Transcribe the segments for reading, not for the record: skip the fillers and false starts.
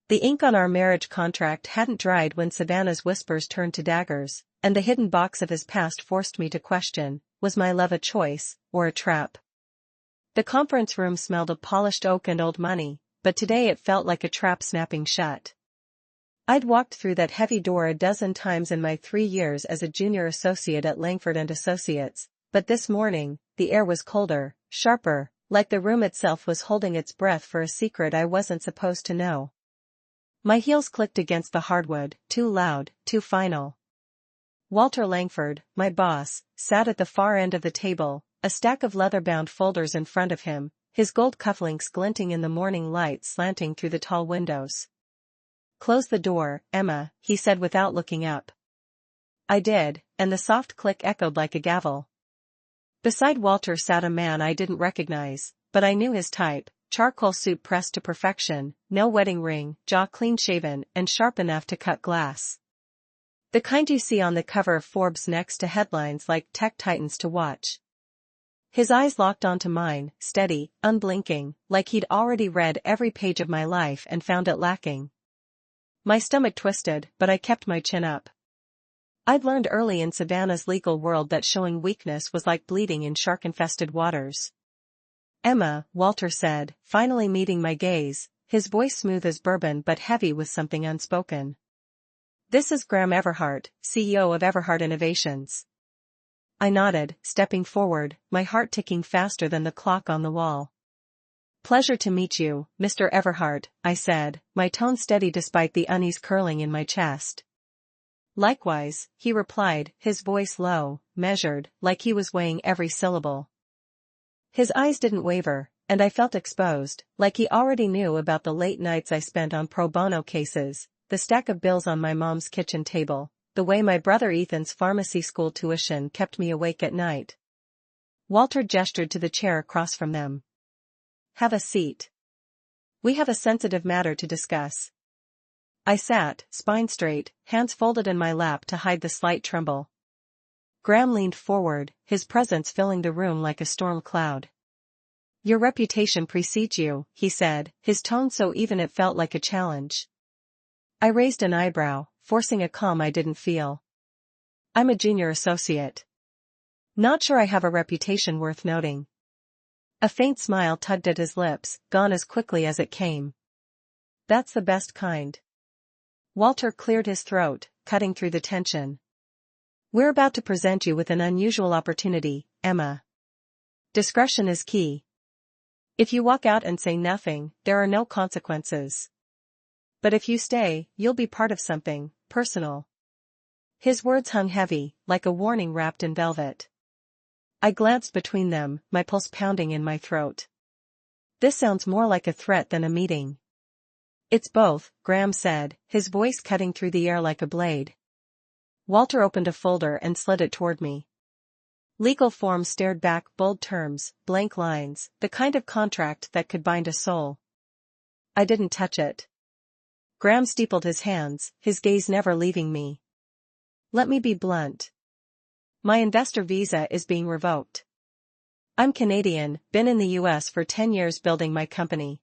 The ink on our marriage contract hadn't dried when Savannah's whispers turned to daggers, and the hidden box of his past forced me to question, was my love a choice, or a trap? The conference room smelled of polished oak and old money, but today it felt like a trap snapping shut. I'd walked through that heavy door a dozen times in my 3 years as a junior associate at Langford and Associates, but this morning, the air was colder, sharper, like the room itself was holding its breath for a secret I wasn't supposed to know. My heels clicked against the hardwood, too loud, too final. Walter Langford, my boss, sat at the far end of the table, a stack of leather-bound folders in front of him, his gold cufflinks glinting in the morning light slanting through the tall windows. "Close the door, Emma," he said without looking up. I did, and the soft click echoed like a gavel. Beside Walter sat a man I didn't recognize, but I knew his type: charcoal suit pressed to perfection, no wedding ring, jaw clean-shaven and sharp enough to cut glass. The kind you see on the cover of Forbes next to headlines like "Tech Titans to Watch." His eyes locked onto mine, steady, unblinking, like he'd already read every page of my life and found it lacking. My stomach twisted, but I kept my chin up. I'd learned early in Savannah's legal world that showing weakness was like bleeding in shark-infested waters. "Emma," Walter said, finally meeting my gaze, his voice smooth as bourbon but heavy with something unspoken. "This is Graham Everhart, CEO of Everhart Innovations." I nodded, stepping forward, my heart ticking faster than the clock on the wall. "Pleasure to meet you, Mr. Everhart," I said, my tone steady despite the unease curling in my chest. "Likewise," he replied, his voice low, measured, like he was weighing every syllable. His eyes didn't waver, and I felt exposed, like he already knew about the late nights I spent on pro bono cases, the stack of bills on my mom's kitchen table, the way my brother Ethan's pharmacy school tuition kept me awake at night. Walter gestured to the chair across from them. "Have a seat. We have a sensitive matter to discuss." I sat, spine straight, hands folded in my lap to hide the slight tremble. Graham leaned forward, his presence filling the room like a storm cloud. "Your reputation precedes you," he said, his tone so even it felt like a challenge. I raised an eyebrow, forcing a calm I didn't feel. "I'm a junior associate. Not sure I have a reputation worth noting." A faint smile tugged at his lips, gone as quickly as it came. "That's the best kind." Walter cleared his throat, cutting through the tension. "We're about to present you with an unusual opportunity, Emma. Discretion is key. If you walk out and say nothing, there are no consequences. But if you stay, you'll be part of something personal." His words hung heavy, like a warning wrapped in velvet. I glanced between them, my pulse pounding in my throat. "This sounds more like a threat than a meeting." "It's both," Graham said, his voice cutting through the air like a blade. Walter opened a folder and slid it toward me. Legal forms stared back, bold terms, blank lines, the kind of contract that could bind a soul. I didn't touch it. Graham steepled his hands, his gaze never leaving me. "Let me be blunt. My investor visa is being revoked. I'm Canadian, been in the US for 10 years building my company.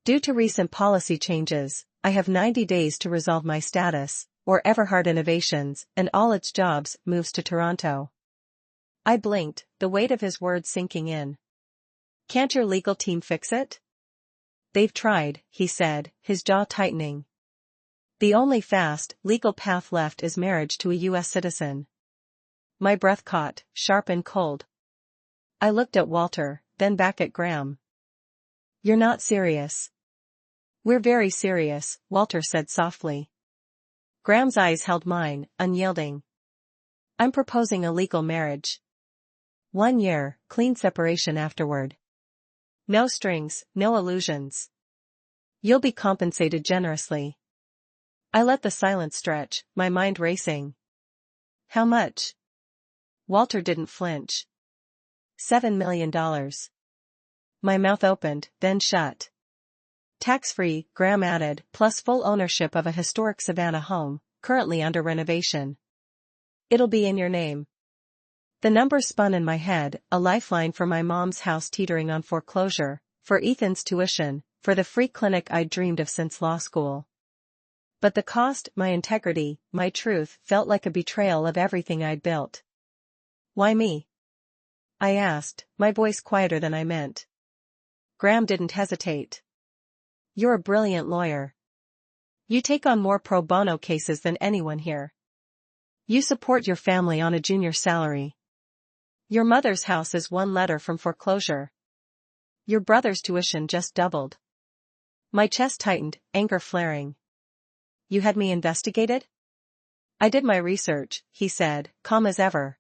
Due to recent policy changes, I have 90 days to resolve my status, or Everhart Innovations and all its jobs moves to Toronto." I blinked, the weight of his words sinking in. "Can't your legal team fix it?" "They've tried," he said, his jaw tightening. "The only fast, legal path left is marriage to a US citizen." My breath caught, sharp and cold. I looked at Walter, then back at Graham. "You're not serious." "We're very serious," Walter said softly. Graham's eyes held mine, unyielding. "I'm proposing a legal marriage. 1 year, clean separation afterward. No strings, no illusions. You'll be compensated generously." I let the silence stretch, my mind racing. "How much?" Walter didn't flinch. $7 million. My mouth opened, then shut. "Tax-free," Graham added, "plus full ownership of a historic Savannah home, currently under renovation. It'll be in your name." The number spun in my head, a lifeline for my mom's house teetering on foreclosure, for Ethan's tuition, for the free clinic I'd dreamed of since law school. But the cost, my integrity, my truth, felt like a betrayal of everything I'd built. Why me? I asked, my voice quieter than I meant. Graham didn't hesitate. You're a brilliant lawyer. You take on more pro bono cases than anyone here. You support your family on a junior salary. Your mother's house is one letter from foreclosure. Your brother's tuition just doubled. My chest tightened, anger flaring. You had me investigated? I did my research, he said, calm as ever.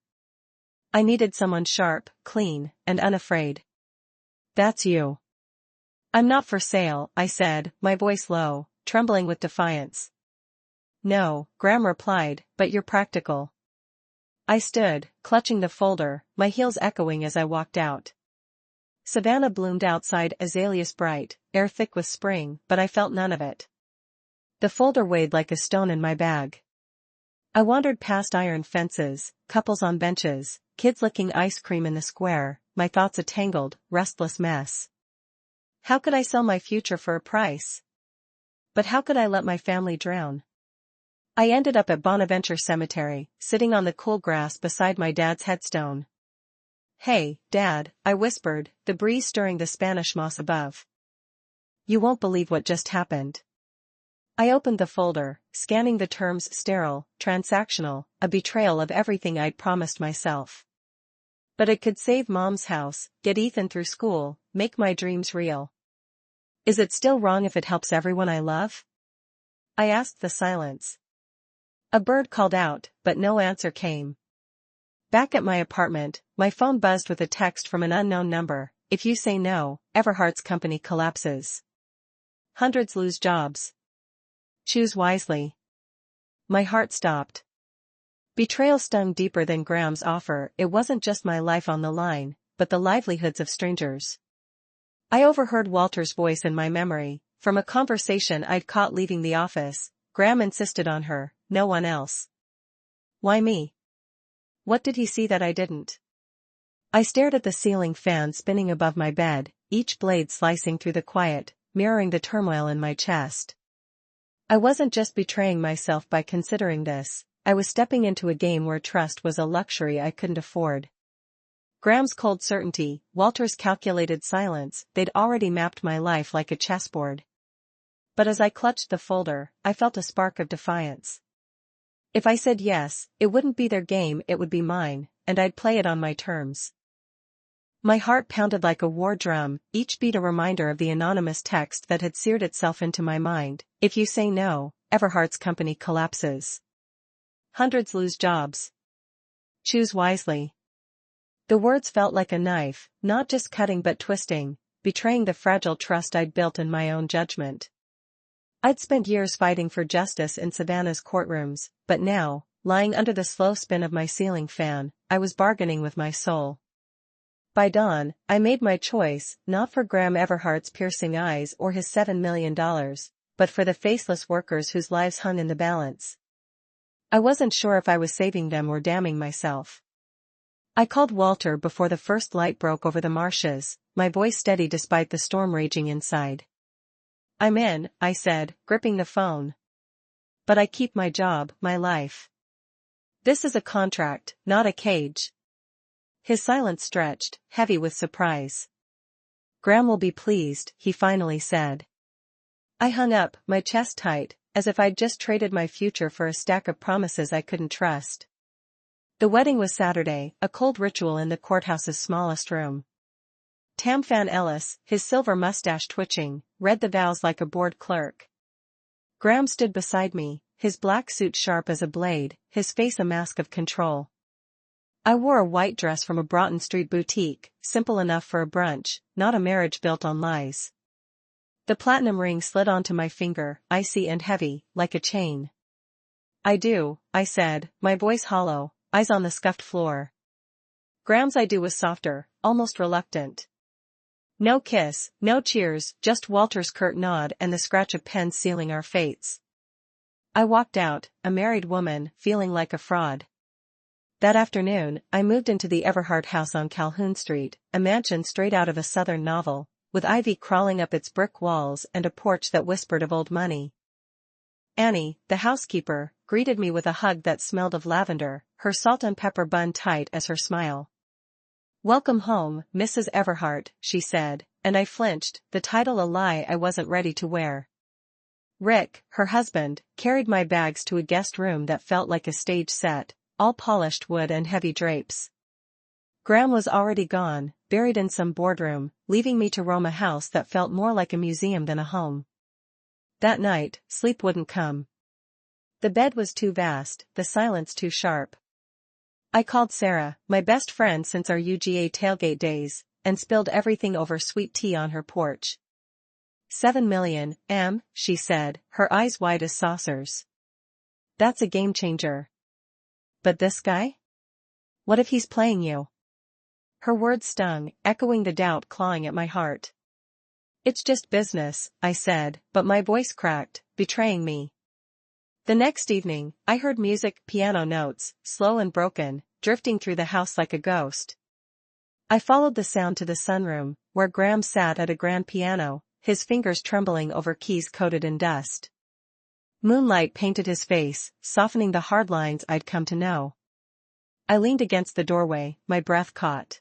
I needed someone sharp, clean, and unafraid. That's you. I'm not for sale, I said, my voice low, trembling with defiance. No, Graham replied, but you're practical. I stood, clutching the folder, my heels echoing as I walked out. Savannah bloomed outside, azaleas bright, air thick with spring, but I felt none of it. The folder weighed like a stone in my bag. I wandered past iron fences, couples on benches, kids licking ice cream in the square, my thoughts a tangled, restless mess. How could I sell my future for a price? But how could I let my family drown? I ended up at Bonaventure Cemetery, sitting on the cool grass beside my dad's headstone. Hey, Dad, I whispered, the breeze stirring the Spanish moss above. You won't believe what just happened. I opened the folder, scanning the terms sterile, transactional, a betrayal of everything I'd promised myself. But it could save Mom's house, get Ethan through school, make my dreams real. Is it still wrong if it helps everyone I love? I asked the silence. A bird called out, but no answer came. Back at my apartment, my phone buzzed with a text from an unknown number. If you say no, Everhart's company collapses. Hundreds lose jobs. Choose wisely. My heart stopped. Betrayal stung deeper than Graham's offer. It wasn't just my life on the line, but the livelihoods of strangers. I overheard Walter's voice in my memory, from a conversation I'd caught leaving the office. Graham insisted on her, no one else. Why me? What did he see that I didn't? I stared at the ceiling fan spinning above my bed, each blade slicing through the quiet, mirroring the turmoil in my chest. I wasn't just betraying myself by considering this, I was stepping into a game where trust was a luxury I couldn't afford. Graham's cold certainty, Walter's calculated silence, they'd already mapped my life like a chessboard. But as I clutched the folder, I felt a spark of defiance. If I said yes, it wouldn't be their game, it would be mine, and I'd play it on my terms. My heart pounded like a war drum, each beat a reminder of the anonymous text that had seared itself into my mind. If you say no, Everhart's company collapses. Hundreds lose jobs. Choose wisely. The words felt like a knife, not just cutting but twisting, betraying the fragile trust I'd built in my own judgment. I'd spent years fighting for justice in Savannah's courtrooms, but now, lying under the slow spin of my ceiling fan, I was bargaining with my soul. By dawn, I made my choice, not for Graham Everhart's piercing eyes or his $7 million, but for the faceless workers whose lives hung in the balance. I wasn't sure if I was saving them or damning myself. I called Walter before the first light broke over the marshes, my voice steady despite the storm raging inside. I'm in, I said, gripping the phone. But I keep my job, my life. This is a contract, not a cage. His silence stretched, heavy with surprise. Graham will be pleased, he finally said. I hung up, my chest tight, as if I'd just traded my future for a stack of promises I couldn't trust. The wedding was Saturday, a cold ritual in the courthouse's smallest room. Tamfan Ellis, his silver mustache twitching, read the vows like a bored clerk. Graham stood beside me, his black suit sharp as a blade, his face a mask of control. I wore a white dress from a Broughton Street boutique, simple enough for a brunch, not a marriage built on lies. The platinum ring slid onto my finger, icy and heavy, like a chain. I do, I said, my voice hollow, eyes on the scuffed floor. Graham's I do was softer, almost reluctant. No kiss, no cheers, just Walter's curt nod and the scratch of pens sealing our fates. I walked out, a married woman, feeling like a fraud. That afternoon, I moved into the Everhart house on Calhoun Street, a mansion straight out of a Southern novel, with ivy crawling up its brick walls and a porch that whispered of old money. Annie, the housekeeper, greeted me with a hug that smelled of lavender, her salt and pepper bun tight as her smile. "Welcome home, Mrs. Everhart," she said, and I flinched, the title a lie I wasn't ready to wear. Rick, her husband, carried my bags to a guest room that felt like a stage set, all polished wood and heavy drapes. Graham was already gone, buried in some boardroom, leaving me to roam a house that felt more like a museum than a home. That night, sleep wouldn't come. The bed was too vast, the silence too sharp. I called Sarah, my best friend since our UGA tailgate days, and spilled everything over sweet tea on her porch. 7 million, she said, her eyes wide as saucers. That's a game changer. But this guy? What if he's playing you? Her words stung, echoing the doubt clawing at my heart. It's just business, I said, but my voice cracked, betraying me. The next evening, I heard music, piano notes, slow and broken, drifting through the house like a ghost. I followed the sound to the sunroom, where Graham sat at a grand piano, his fingers trembling over keys coated in dust. Moonlight painted his face, softening the hard lines I'd come to know. I leaned against the doorway, my breath caught.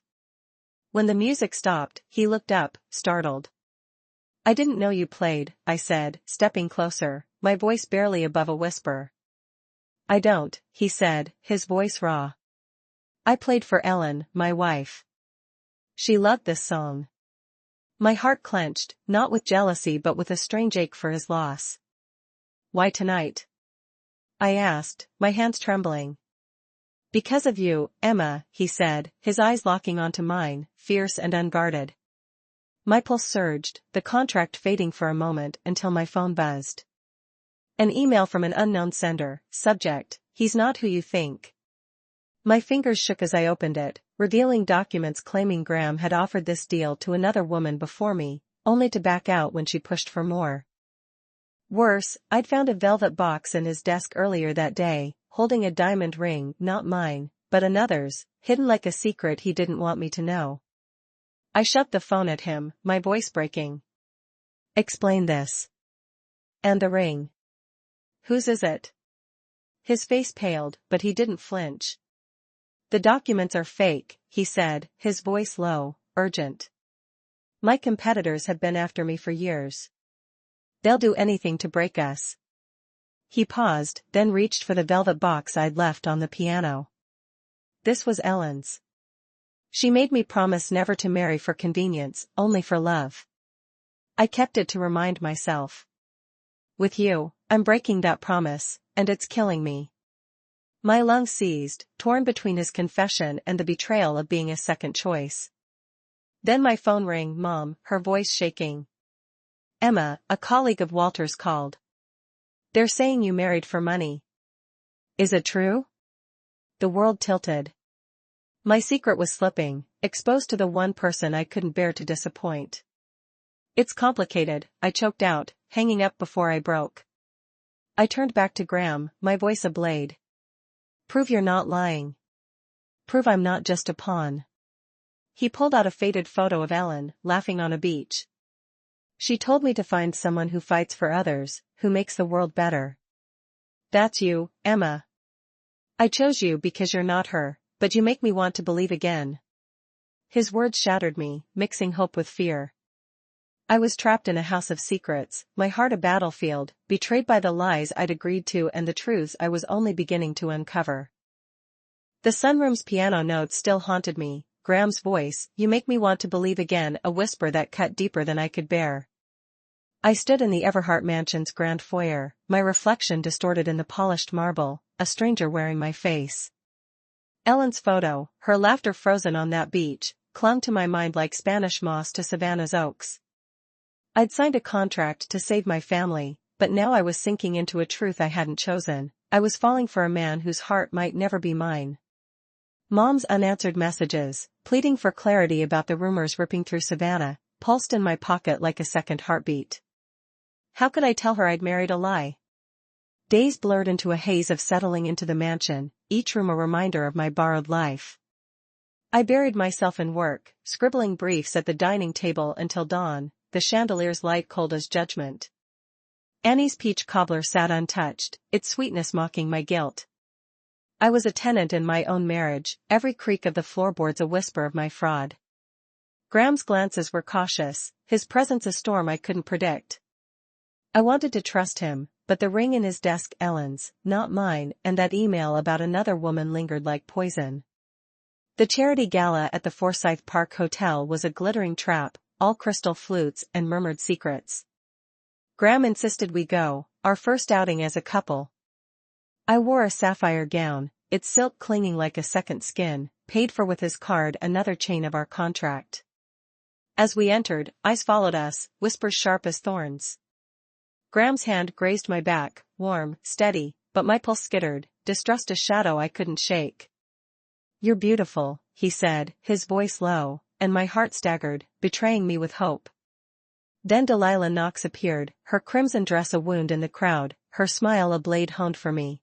When the music stopped, he looked up, startled. "I didn't know you played," I said, stepping closer, my voice barely above a whisper. "I don't," he said, his voice raw. "I played for Ellen, my wife. She loved this song." My heart clenched, not with jealousy but with a strange ache for his loss. "Why tonight?" I asked, my hands trembling. "Because of you, Emma," he said, his eyes locking onto mine, fierce and unguarded. My pulse surged, the contract fading for a moment until my phone buzzed. An email from an unknown sender, subject, "He's not who you think." My fingers shook as I opened it, revealing documents claiming Graham had offered this deal to another woman before me, only to back out when she pushed for more. Worse, I'd found a velvet box in his desk earlier that day, holding a diamond ring, not mine, but another's, hidden like a secret he didn't want me to know. I shoved the phone at him, my voice breaking. "Explain this. And the ring. Whose is it?" His face paled, but he didn't flinch. "The documents are fake," he said, his voice low, urgent. "My competitors have been after me for years. They'll do anything to break us." He paused, then reached for the velvet box I'd left on the piano. This was Ellen's. She made me promise never to marry for convenience, only for love. I kept it to remind myself. With you, I'm breaking that promise, and it's killing me. My lungs seized, torn between his confession and the betrayal of being a second choice. Then my phone rang, Mom, her voice shaking. "Emma, a colleague of Walter's called. They're saying you married for money." "Is it true?" The world tilted. My secret was slipping, exposed to the one person I couldn't bear to disappoint. "It's complicated," I choked out, hanging up before I broke. I turned back to Graham, my voice a blade. "Prove you're not lying. Prove I'm not just a pawn." He pulled out a faded photo of Ellen, laughing on a beach. "She told me to find someone who fights for others, who makes the world better. That's you, Emma. I chose you because you're not her, but you make me want to believe again." His words shattered me, mixing hope with fear. I was trapped in a house of secrets, my heart a battlefield, betrayed by the lies I'd agreed to and the truths I was only beginning to uncover. The sunroom's piano notes still haunted me, Graham's voice, "You make me want to believe again," a whisper that cut deeper than I could bear. I stood in the Everhart mansion's grand foyer, my reflection distorted in the polished marble, a stranger wearing my face. Ellen's photo, her laughter frozen on that beach, clung to my mind like Spanish moss to Savannah's oaks. I'd signed a contract to save my family, but now I was sinking into a truth I hadn't chosen. I was falling for a man whose heart might never be mine. Mom's unanswered messages, pleading for clarity about the rumors ripping through Savannah, pulsed in my pocket like a second heartbeat. How could I tell her I'd married a lie? Days blurred into a haze of settling into the mansion, each room a reminder of my borrowed life. I buried myself in work, scribbling briefs at the dining table until dawn, the chandelier's light cold as judgment. Annie's peach cobbler sat untouched, its sweetness mocking my guilt. I was a tenant in my own marriage, every creak of the floorboards a whisper of my fraud. Graham's glances were cautious, his presence a storm I couldn't predict. I wanted to trust him, but the ring in his desk, Ellen's, not mine, and that email about another woman lingered like poison. The charity gala at the Forsyth Park Hotel was a glittering trap, all crystal flutes and murmured secrets. Graham insisted we go, our first outing as a couple. I wore a sapphire gown, its silk clinging like a second skin, paid for with his card, another chain of our contract. As we entered, eyes followed us, whispers sharp as thorns. Graham's hand grazed my back, warm, steady, but my pulse skittered, distrust a shadow I couldn't shake. "You're beautiful," he said, his voice low, and my heart staggered, betraying me with hope. Then Delilah Knox appeared, her crimson dress a wound in the crowd, her smile a blade honed for me.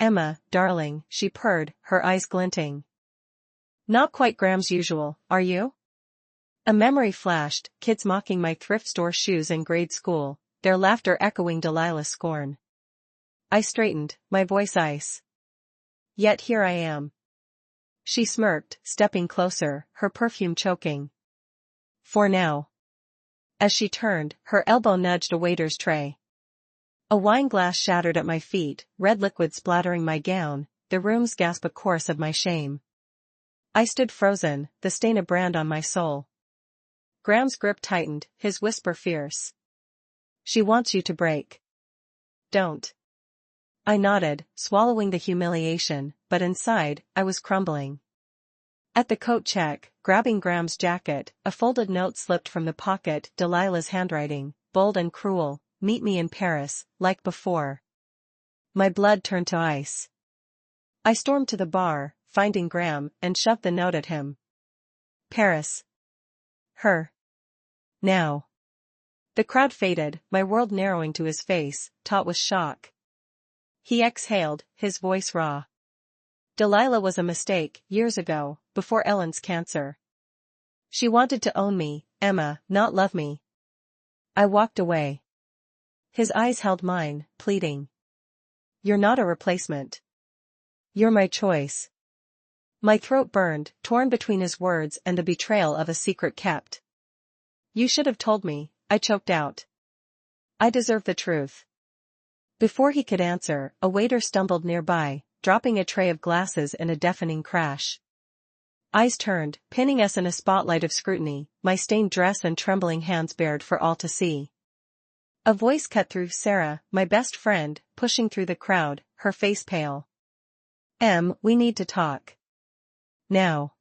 "Emma, darling," she purred, her eyes glinting. "Not quite Graham's usual, are you?" A memory flashed, kids mocking my thrift store shoes in grade school, their laughter echoing Delilah's scorn. I straightened, my voice ice. "Yet here I am." She smirked, stepping closer, her perfume choking. "For now." As she turned, her elbow nudged a waiter's tray. A wine glass shattered at my feet, red liquid splattering my gown, the room's gasp a chorus of my shame. I stood frozen, the stain a brand on my soul. Graham's grip tightened, his whisper fierce. "She wants you to break." "Don't." I nodded, swallowing the humiliation, but inside, I was crumbling. At the coat check, grabbing Graham's jacket, a folded note slipped from the pocket, Delilah's handwriting, bold and cruel, "Meet me in Paris, like before." My blood turned to ice. I stormed to the bar, finding Graham, and shoved the note at him. "Paris. Her. Now." The crowd faded, my world narrowing to his face, taut with shock. He exhaled, his voice raw. "Delilah was a mistake, years ago, before Ellen's cancer. She wanted to own me, Emma, not love me." I walked away. His eyes held mine, pleading. "You're not a replacement. You're my choice." My throat burned, torn between his words and the betrayal of a secret kept. "You should have told me," I choked out. "I deserve the truth." Before he could answer, a waiter stumbled nearby, dropping a tray of glasses in a deafening crash. Eyes turned, pinning us in a spotlight of scrutiny, my stained dress and trembling hands bared for all to see. A voice cut through, Sarah, my best friend, pushing through the crowd, her face pale. We need to talk. Now."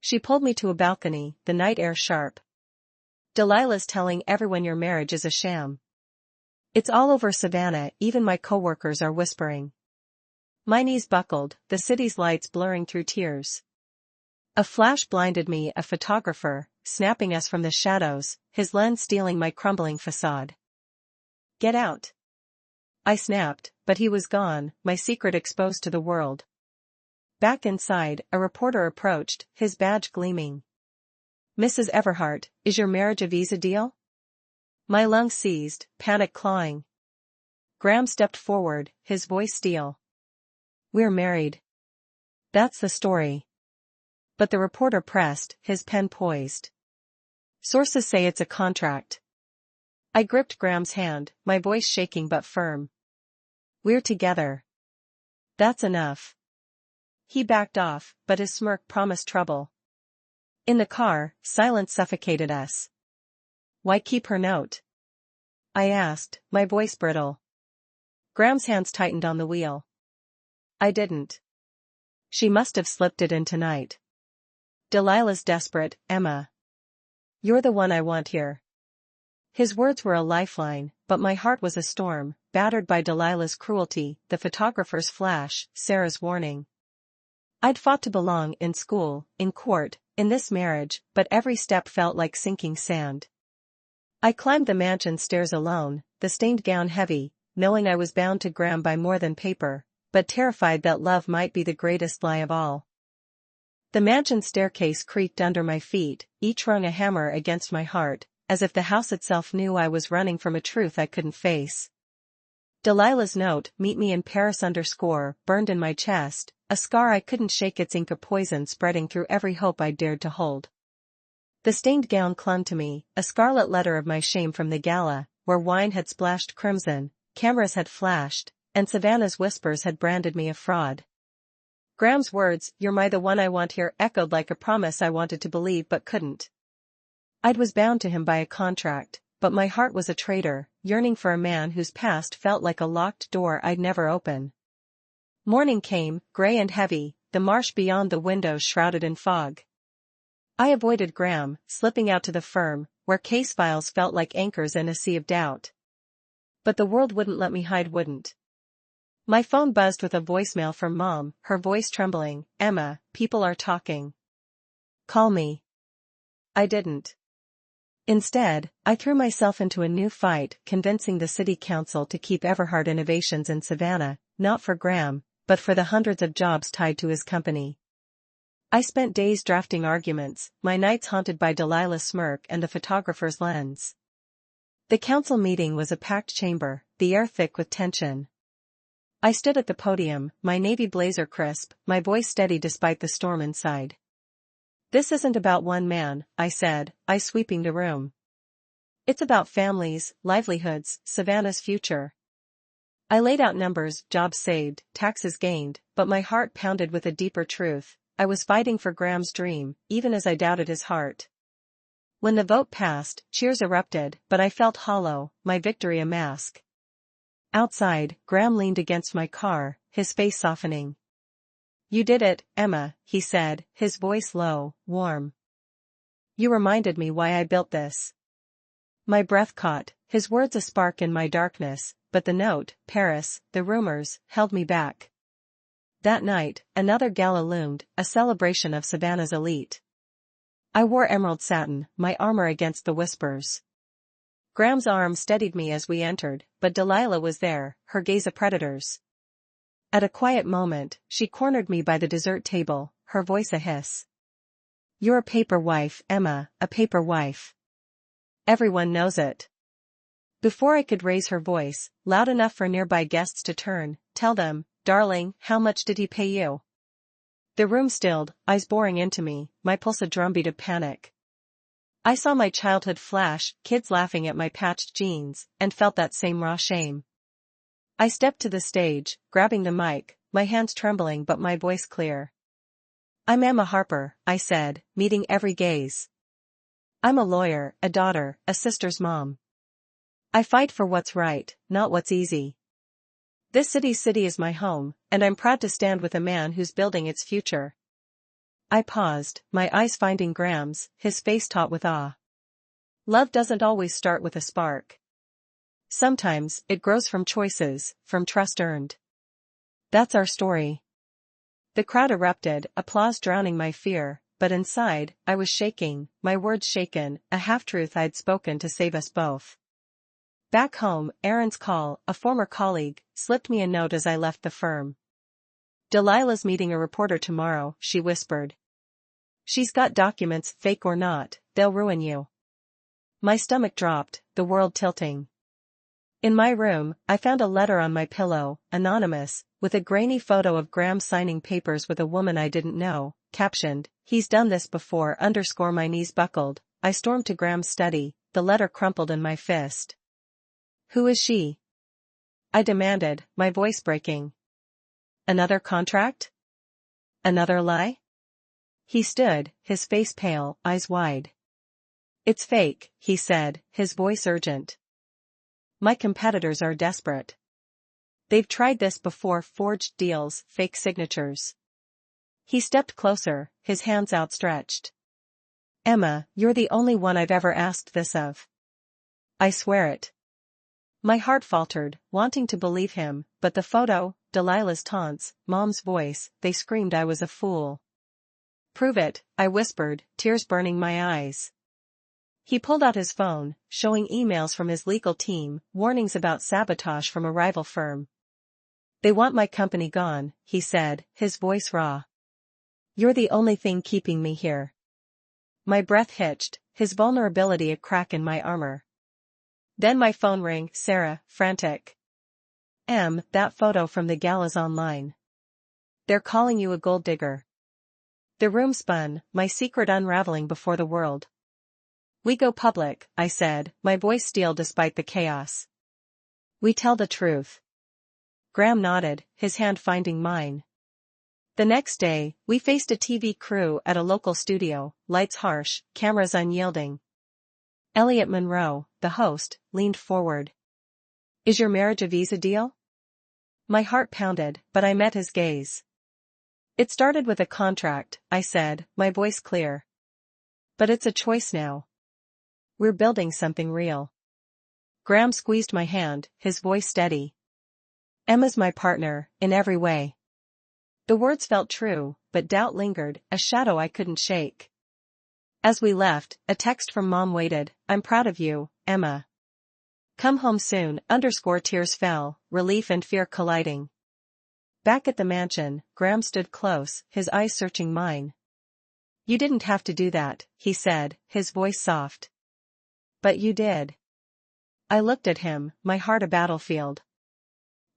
She pulled me to a balcony, the night air sharp. "Delilah's telling everyone your marriage is a sham. It's all over Savannah, even my coworkers are whispering." My knees buckled, the city's lights blurring through tears. A flash blinded me, a photographer, snapping us from the shadows, his lens stealing my crumbling facade. "Get out." I snapped, but he was gone, my secret exposed to the world. Back inside, a reporter approached, his badge gleaming. "Mrs. Everhart, is your marriage a visa deal?" My lungs seized, panic clawing. Graham stepped forward, his voice steel. "We're married. That's the story." But the reporter pressed, his pen poised. "Sources say it's a contract." I gripped Graham's hand, my voice shaking but firm. "We're together. That's enough." He backed off, but his smirk promised trouble. In the car, silence suffocated us. "Why keep her note?" I asked, my voice brittle. Graham's hands tightened on the wheel. "I didn't. She must have slipped it in tonight. Delilah's desperate, Emma. You're the one I want here." His words were a lifeline, but my heart was a storm, battered by Delilah's cruelty, the photographer's flash, Sarah's warning. I'd fought to belong in school, in court, in this marriage, but every step felt like sinking sand. I climbed the mansion stairs alone, the stained gown heavy, knowing I was bound to Graham by more than paper, but terrified that love might be the greatest lie of all. The mansion staircase creaked under my feet, each rung a hammer against my heart, as if the house itself knew I was running from a truth I couldn't face. Delilah's note, "Meet me in Paris," burned in my chest, a scar I couldn't shake, its ink a poison spreading through every hope I dared to hold. The stained gown clung to me, a scarlet letter of my shame from the gala, where wine had splashed crimson, cameras had flashed, and Savannah's whispers had branded me a fraud. Graham's words, "You're the one I want here," echoed like a promise I wanted to believe but couldn't. I was bound to him by a contract, but my heart was a traitor, yearning for a man whose past felt like a locked door I'd never open. Morning came, gray and heavy, the marsh beyond the windows shrouded in fog. I avoided Graham, slipping out to the firm, where case files felt like anchors in a sea of doubt. But the world wouldn't let me hide, wouldn't. My phone buzzed with a voicemail from Mom, her voice trembling. "Emma, people are talking. Call me." I didn't. Instead, I threw myself into a new fight, convincing the city council to keep Everhard Innovations in Savannah, not for Graham, but for the hundreds of jobs tied to his company. I spent days drafting arguments, my nights haunted by Delilah's smirk and the photographer's lens. The council meeting was a packed chamber, the air thick with tension. I stood at the podium, my navy blazer crisp, my voice steady despite the storm inside. "This isn't about one man," I said, eyes sweeping the room. "It's about families, livelihoods, Savannah's future." I laid out numbers, jobs saved, taxes gained, but my heart pounded with a deeper truth. I was fighting for Graham's dream, even as I doubted his heart. When the vote passed, cheers erupted, but I felt hollow, my victory a mask. Outside, Graham leaned against my car, his face softening. "You did it, Emma," he said, his voice low, warm. "You reminded me why I built this." My breath caught, his words a spark in my darkness, but the note, Paris, the rumors, held me back. That night, another gala loomed, a celebration of Savannah's elite. I wore emerald satin, my armor against the whispers. Graham's arm steadied me as we entered, but Delilah was there, her gaze a predator's. At a quiet moment, she cornered me by the dessert table, her voice a hiss. "You're a paper wife, Emma, a paper wife. Everyone knows it." Before I could raise her voice, loud enough for nearby guests to turn, "Tell them, darling, how much did he pay you?" The room stilled, eyes boring into me, my pulse a drumbeat of panic. I saw my childhood flash, kids laughing at my patched jeans, and felt that same raw shame. I stepped to the stage, grabbing the mic, my hands trembling but my voice clear. "I'm Emma Harper," I said, meeting every gaze. "I'm a lawyer, a daughter, a sister's mom. I fight for what's right, not what's easy. This city is my home, and I'm proud to stand with a man who's building its future." I paused, my eyes finding Graham's, his face taut with awe. Love doesn't always start with a spark. Sometimes, it grows from choices, from trust earned. That's our story. The crowd erupted, applause drowning my fear, but inside, I was shaking, my words shaken, a half-truth I'd spoken to save us both. Back home, Aaron's call, a former colleague, slipped me a note as I left the firm. "Delilah's meeting a reporter tomorrow," she whispered. "She's got documents, fake or not, they'll ruin you." My stomach dropped, the world tilting. In my room, I found a letter on my pillow, anonymous, with a grainy photo of Graham signing papers with a woman I didn't know, captioned, "He's done this before." My knees buckled, I stormed to Graham's study, the letter crumpled in my fist. "Who is she?" I demanded, my voice breaking. "Another contract? Another lie?" He stood, his face pale, eyes wide. "It's fake," he said, his voice urgent. "My competitors are desperate. They've tried this before, forged deals, fake signatures." He stepped closer, his hands outstretched. "Emma, you're the only one I've ever asked this of. I swear it." My heart faltered, wanting to believe him, but the photo, Delilah's taunts, Mom's voice, they screamed I was a fool. "Prove it," I whispered, tears burning my eyes. He pulled out his phone, showing emails from his legal team, warnings about sabotage from a rival firm. "They want my company gone," he said, his voice raw. You're the only thing keeping me here. My breath hitched, his vulnerability a crack in my armor. Then my phone rang, Sarah, frantic. That photo from the gala's online. They're calling you a gold digger. The room spun, my secret unraveling before the world. We go public, I said, my voice steel despite the chaos. We tell the truth. Graham nodded, his hand finding mine. The next day, we faced a TV crew at a local studio, lights harsh, cameras unyielding. Elliot Monroe, the host, leaned forward. Is your marriage a visa deal? My heart pounded, but I met his gaze. It started with a contract, I said, my voice clear. But it's a choice now. We're building something real. Graham squeezed my hand, his voice steady. Emma's my partner, in every way. The words felt true, but doubt lingered, a shadow I couldn't shake. As we left, a text from Mom waited, I'm proud of you, Emma. Come home soon, tears fell, relief and fear colliding. Back at the mansion, Graham stood close, his eyes searching mine. You didn't have to do that, he said, his voice soft. But you did. I looked at him, my heart a battlefield.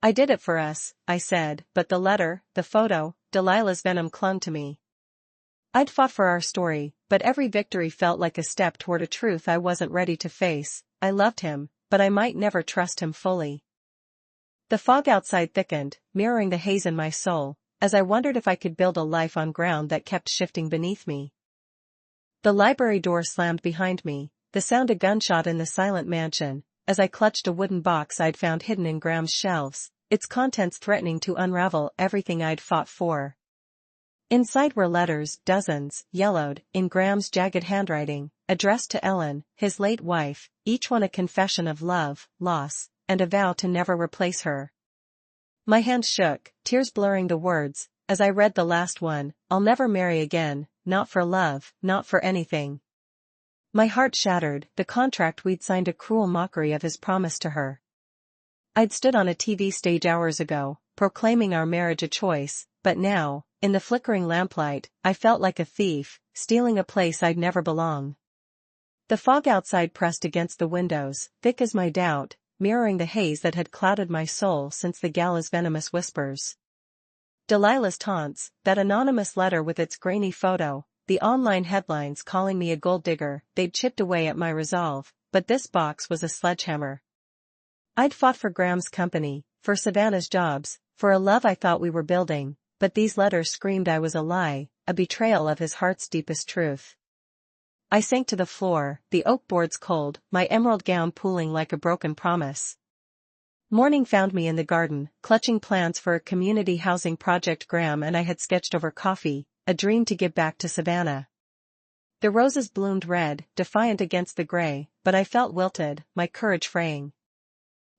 I did it for us, I said, but the letter, the photo, Delilah's venom clung to me. I'd fought for our story, but every victory felt like a step toward a truth I wasn't ready to face. I loved him, but I might never trust him fully. The fog outside thickened, mirroring the haze in my soul, as I wondered if I could build a life on ground that kept shifting beneath me. The library door slammed behind me, the sound a gunshot in the silent mansion, as I clutched a wooden box I'd found hidden in Graham's shelves, its contents threatening to unravel everything I'd fought for. Inside were letters, dozens, yellowed, in Graham's jagged handwriting, addressed to Ellen, his late wife, each one a confession of love, loss, and a vow to never replace her. My hands shook, tears blurring the words, as I read the last one, I'll never marry again, not for love, not for anything. My heart shattered, the contract we'd signed a cruel mockery of his promise to her. I'd stood on a TV stage hours ago, proclaiming our marriage a choice, but now, in the flickering lamplight, I felt like a thief, stealing a place I'd never belong. The fog outside pressed against the windows, thick as my doubt, mirroring the haze that had clouded my soul since the gala's venomous whispers. Delilah's taunts, that anonymous letter with its grainy photo, the online headlines calling me a gold digger, they'd chipped away at my resolve, but this box was a sledgehammer. I'd fought for Graham's company, for Savannah's jobs, for a love I thought we were building, but these letters screamed I was a lie, a betrayal of his heart's deepest truth. I sank to the floor, the oak boards cold, my emerald gown pooling like a broken promise. Morning found me in the garden, clutching plans for a community housing project Graham and I had sketched over coffee, a dream to give back to Savannah. The roses bloomed red, defiant against the gray, but I felt wilted, my courage fraying.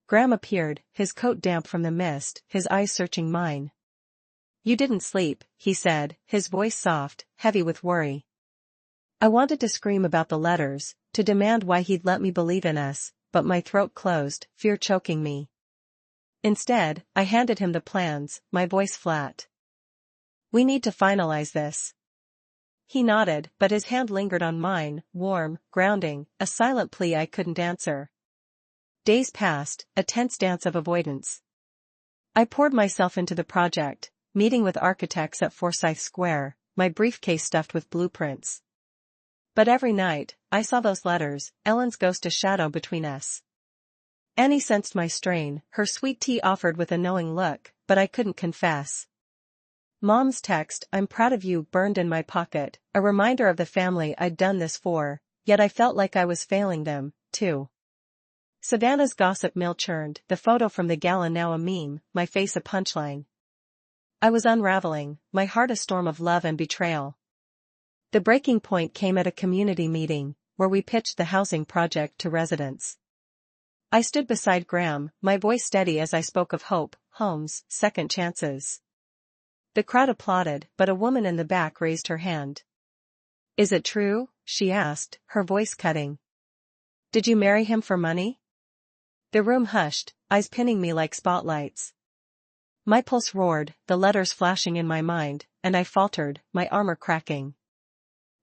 Graham appeared, his coat damp from the mist, his eyes searching mine. You didn't sleep, he said, his voice soft, heavy with worry. I wanted to scream about the letters, to demand why he'd let me believe in us, but my throat closed, fear choking me. Instead, I handed him the plans, my voice flat. We need to finalize this. He nodded, but his hand lingered on mine, warm, grounding, a silent plea I couldn't answer. Days passed, a tense dance of avoidance. I poured myself into the project, meeting with architects at Forsyth Square, my briefcase stuffed with blueprints. But every night, I saw those letters, Ellen's ghost a shadow between us. Annie sensed my strain, her sweet tea offered with a knowing look, but I couldn't confess. Mom's text, I'm proud of you, burned in my pocket, a reminder of the family I'd done this for, yet I felt like I was failing them, too. Savannah's gossip mill churned, the photo from the gala now a meme, my face a punchline. I was unraveling, my heart a storm of love and betrayal. The breaking point came at a community meeting, where we pitched the housing project to residents. I stood beside Graham, my voice steady as I spoke of hope, homes, second chances. The crowd applauded, but a woman in the back raised her hand. Is it true? She asked, her voice cutting. Did you marry him for money? The room hushed, eyes pinning me like spotlights. My pulse roared, the letters flashing in my mind, and I faltered, my armor cracking.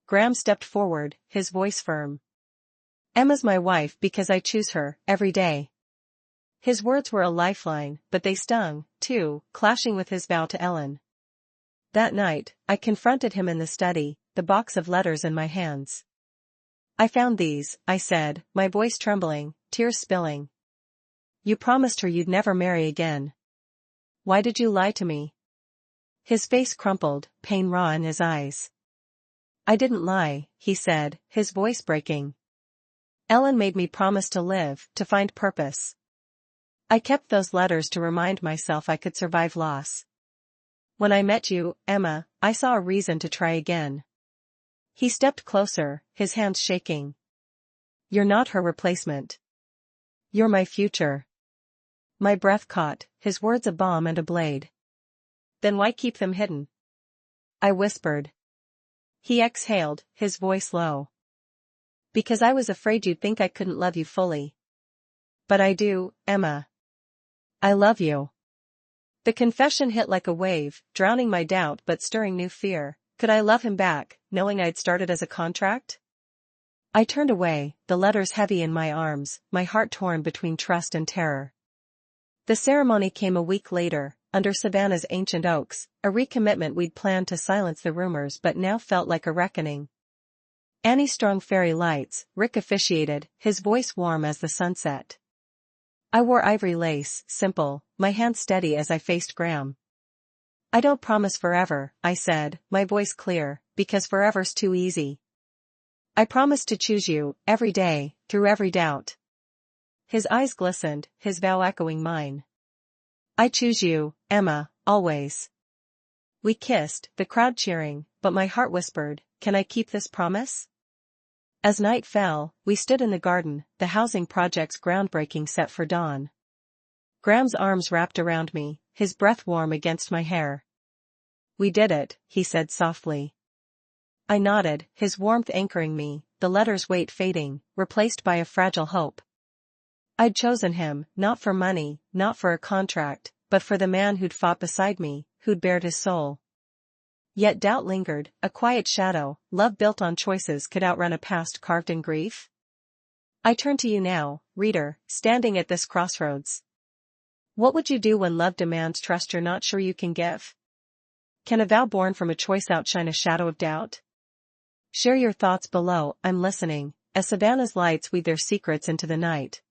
Graham stepped forward, his voice firm. Emma's my wife because I choose her, every day. His words were a lifeline, but they stung, too, clashing with his vow to Ellen. That night, I confronted him in the study, the box of letters in my hands. I found these, I said, my voice trembling, tears spilling. You promised her you'd never marry again. Why did you lie to me? His face crumpled, pain raw in his eyes. I didn't lie, he said, his voice breaking. Ellen made me promise to live, to find purpose. I kept those letters to remind myself I could survive loss. When I met you, Emma, I saw a reason to try again. He stepped closer, his hands shaking. You're not her replacement. You're my future. My breath caught, his words a bomb and a blade. Then why keep them hidden? I whispered. He exhaled, his voice low. Because I was afraid you'd think I couldn't love you fully. But I do, Emma. I love you. The confession hit like a wave, drowning my doubt but stirring new fear. Could I love him back, knowing I'd started as a contract? I turned away, the letters heavy in my arms, my heart torn between trust and terror. The ceremony came a week later, under Savannah's ancient oaks, a recommitment we'd planned to silence the rumors but now felt like a reckoning. Annie strung fairy lights, Rick officiated, his voice warm as the sunset. I wore ivory lace, simple, my hands steady as I faced Graham. I don't promise forever, I said, my voice clear, because forever's too easy. I promise to choose you, every day, through every doubt. His eyes glistened, his vow echoing mine. I choose you, Emma, always. We kissed, the crowd cheering, but my heart whispered, can I keep this promise? As night fell, we stood in the garden, the housing project's groundbreaking set for dawn. Graham's arms wrapped around me, his breath warm against my hair. We did it, he said softly. I nodded, his warmth anchoring me, the letter's weight fading, replaced by a fragile hope. I'd chosen him, not for money, not for a contract, but for the man who'd fought beside me, who'd bared his soul. Yet doubt lingered, a quiet shadow. Love built on choices could outrun a past carved in grief? I turn to you now, reader, standing at this crossroads. What would you do when love demands trust you're not sure you can give? Can a vow born from a choice outshine a shadow of doubt? Share your thoughts below, I'm listening, as Savannah's lights weave their secrets into the night.